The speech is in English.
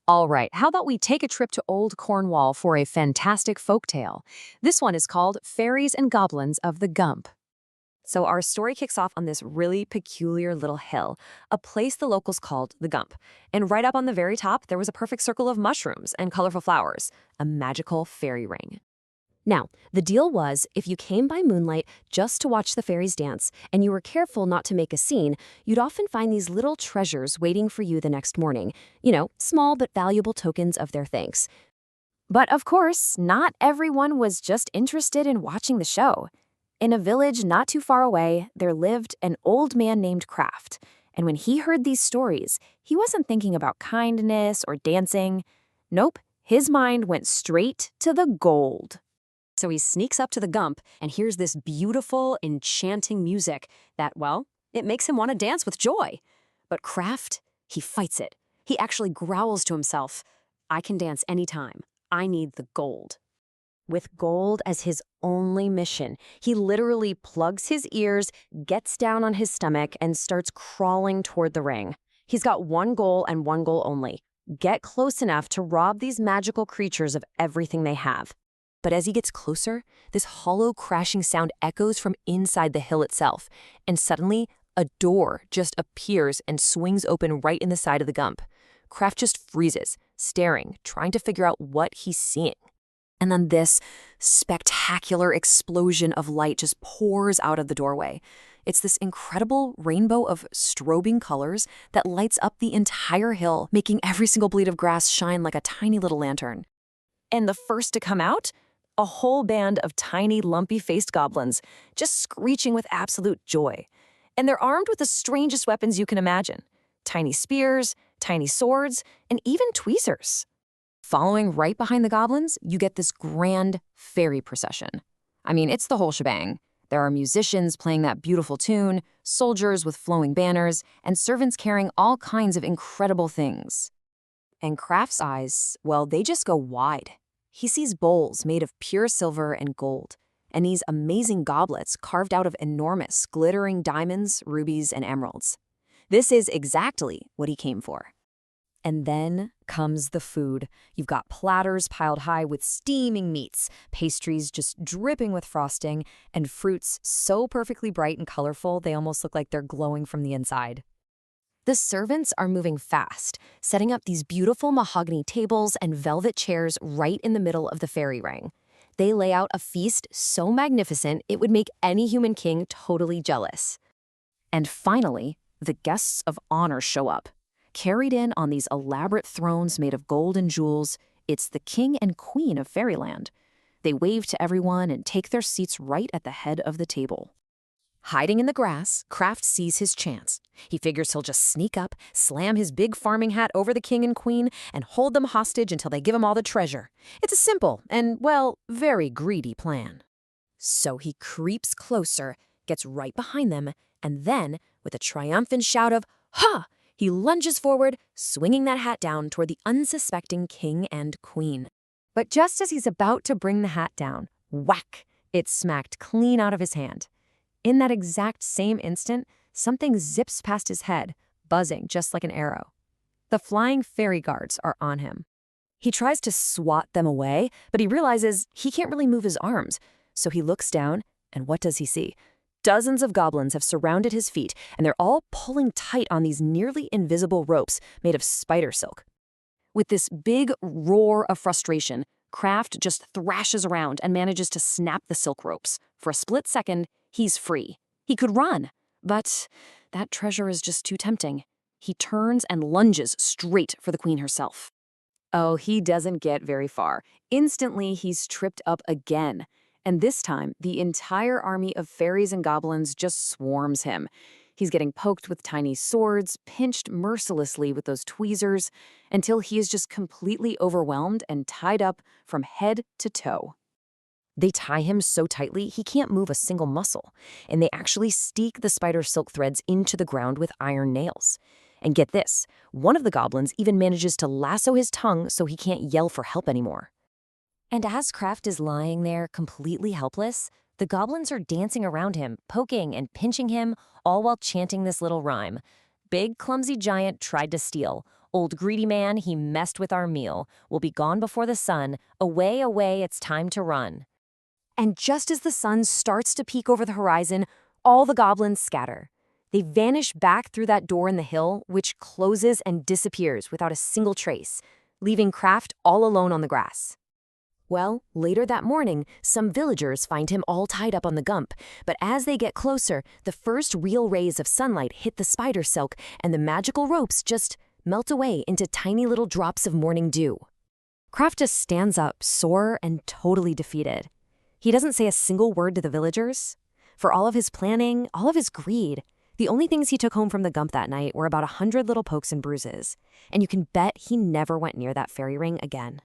All right, how about we take a trip to Old Cornwall for a fantastic folktale? This one is called Fairies and Goblins of the Gump. So our story kicks off on this really peculiar little hill, a place the locals called the Gump. And right up on the very top, there was a perfect circle of mushrooms and colorful flowers, a magical fairy ring. Now, the deal was if you came by moonlight just to watch the fairies dance and you were careful not to make a scene, you'd often find these little treasures waiting for you the next morning. Small but valuable tokens of their thanks. But of course, not everyone was just interested in watching the show. In a village not too far away, there lived an old man named Kraft. And when he heard these stories, he wasn't thinking about kindness or dancing. Nope, his mind went straight to the gold. So he sneaks up to the Gump and hears this beautiful, enchanting music that, well, it makes him want to dance with joy. But Kraft, he fights it. He actually growls to himself, I can dance anytime. I need the gold. With gold as his only mission, he literally plugs his ears, gets down on his stomach, and starts crawling toward the ring. He's got one goal and one goal only. Get close enough to rob these magical creatures of everything they have. But as he gets closer, this hollow crashing sound echoes from inside the hill itself, and suddenly, a door just appears and swings open right in the side of the Gump. Kraft just freezes, staring, trying to figure out what he's seeing. And then this spectacular explosion of light just pours out of the doorway. It's this incredible rainbow of strobing colors that lights up the entire hill, making every single blade of grass shine like a tiny little lantern. And the first to come out? A whole band of tiny, lumpy-faced goblins, just screeching with absolute joy. And they're armed with the strangest weapons you can imagine. Tiny spears, tiny swords, and even tweezers. Following right behind the goblins, you get this grand fairy procession. I mean, it's the whole shebang. There are musicians playing that beautiful tune, soldiers with flowing banners, and servants carrying all kinds of incredible things. And Kraft's eyes, well, they just go wide. He sees bowls made of pure silver and gold, and these amazing goblets carved out of enormous, glittering diamonds, rubies, and emeralds. This is exactly what he came for. And then comes the food. You've got platters piled high with steaming meats, pastries just dripping with frosting, and fruits so perfectly bright and colorful they almost look like they're glowing from the inside. The servants are moving fast, setting up these beautiful mahogany tables and velvet chairs right in the middle of the fairy ring. They lay out a feast so magnificent it would make any human king totally jealous. And finally, the guests of honor show up. Carried in on these elaborate thrones made of gold and jewels, it's the king and queen of Fairyland. They wave to everyone and take their seats right at the head of the table. Hiding in the grass, Kraft sees his chance. He figures he'll just sneak up, slam his big farming hat over the king and queen, and hold them hostage until they give him all the treasure. It's a simple and, well, very greedy plan. So he creeps closer, gets right behind them, and then, with a triumphant shout of, "Ha!" he lunges forward, swinging that hat down toward the unsuspecting king and queen. But just as he's about to bring the hat down, whack! It smacked clean out of his hand. In that exact same instant, something zips past his head, buzzing just like an arrow. The flying fairy guards are on him. He tries to swat them away, but he realizes he can't really move his arms. So he looks down, and what does he see? Dozens of goblins have surrounded his feet, and they're all pulling tight on these nearly invisible ropes made of spider silk. With this big roar of frustration, Kraft just thrashes around and manages to snap the silk ropes. For a split second, he's free. He could run, but that treasure is just too tempting. He turns and lunges straight for the queen herself. Oh, he doesn't get very far. Instantly, he's tripped up again. And this time, the entire army of fairies and goblins just swarms him. He's getting poked with tiny swords, pinched mercilessly with those tweezers, until he is just completely overwhelmed and tied up from head to toe. They tie him so tightly he can't move a single muscle, and they actually steek the spider silk threads into the ground with iron nails. And get this, one of the goblins even manages to lasso his tongue so he can't yell for help anymore. And as Kraft is lying there completely helpless, the goblins are dancing around him, poking and pinching him, all while chanting this little rhyme. Big clumsy giant tried to steal. Old greedy man, he messed with our meal. We'll be gone before the sun. Away, away, it's time to run. And just as the sun starts to peek over the horizon, all the goblins scatter. They vanish back through that door in the hill, which closes and disappears without a single trace, leaving Kraft all alone on the grass. Well, later that morning, some villagers find him all tied up on the Gump, but as they get closer, the first real rays of sunlight hit the spider silk, and the magical ropes just melt away into tiny little drops of morning dew. Kraft just stands up, sore and totally defeated. He doesn't say a single word to the villagers. For all of his planning, all of his greed, the only things he took home from the Gump that night were about 100 little pokes and bruises. And you can bet he never went near that fairy ring again.